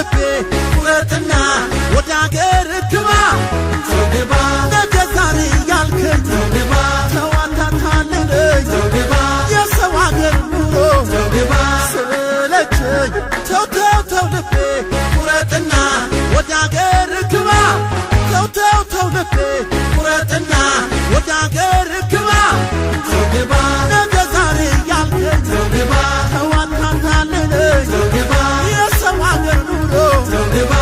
ልቤ ቁረጥና ወደ አገር ግባ ተውግባ ነገ ዛሬ ያልከኝ ተውግባ ተዋታታለኝ ተውግባ የሰው አገር ኑሮ ተውግባ ስለቸኝ ተው ልቤ ቁረጥና ወደ አገር ግባ ተው ልቤ ቁረጥና ወደ አገር ግባ ተውግባ ነገ ዛሬ ያልከኝ ተውግባ ተዋታታለኝ ተውግባ የሰው አገር ኑሮ ተውግባ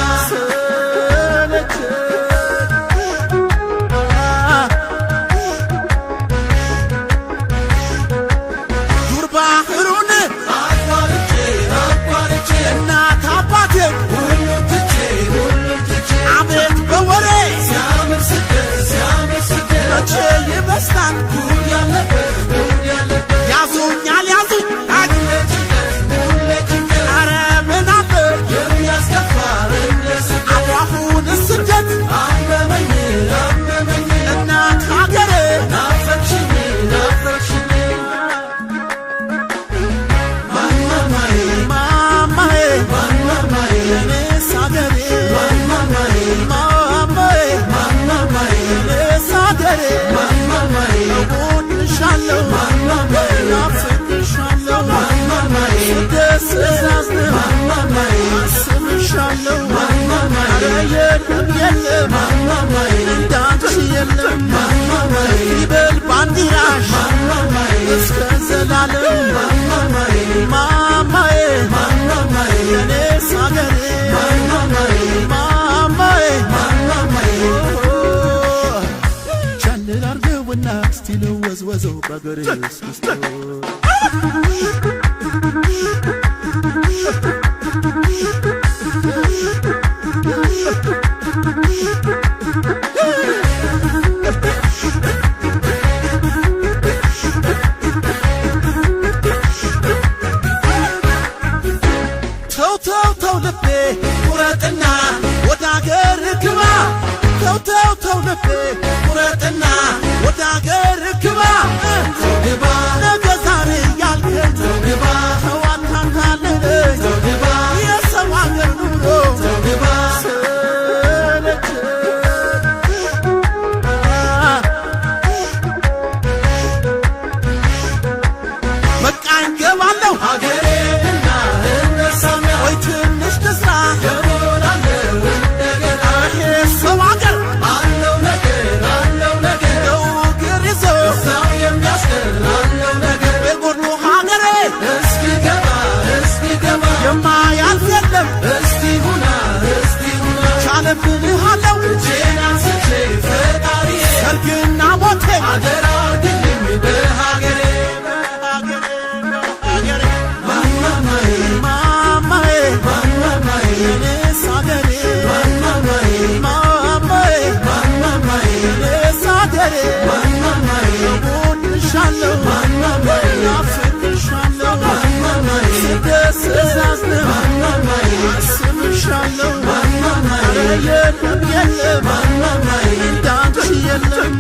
ይመስላል ጉድ ያለበት ያዙኛል ያዙኝ ኧረ ምን አለ የሚያስከፋ አሁን ስደት አመመኝ እናት ሀገሬ ናፈቅሽኝ ማማዬ የኔስ ሀገሬ ማማዬ የኔስ ሀገሬ እወድሻለሁ ናፍቅሻለሁ ስደስዛዝን አስብሻለሁ ኧረ የለም እንዳንቺ የለም ይበል ባንዲራሽ እስከ ዘላለም ማማዬ የኔስ ሀገሬ እስቲ ልወዝወዘው በአገሬ እስክስቶ ተው ልቤ ቁረጥና ወደ አገር ግባ ተው ልቤ ቁረጥና ወደ አገር ግባ ተውግባ ነገ ዛሬ ያልከኝ ተውግባ ተዋታታለኝ ተውግባ የሰው አገር ኑሮ ተውግባ በቃኝ ገባለሁ ሀገሬና እነሳም ወይ ትንሽ ትስራ ገቦላለሁ እንደገና የሰው አገር አለው ነገር ሰው የሚያስገላለው ነገር የጎኑ ሀገሬ እስኪ ገባ የማያልፍ የለም እስቲ ሁና ቻለብልሃለው እጄን አንስቼ ፈጣሪዬ ሰርግና ሞቴ አደራ አድርግልኝ በሀገሬ ማማዬ የኔስ ሀገሬ ማማዬ የኔስ ሀገሬ እወድሻለሁ ናፍቅሻለሁ ስደስዛዝን አስብሻለሁ ኧረ የለም እንዳንቺ የለም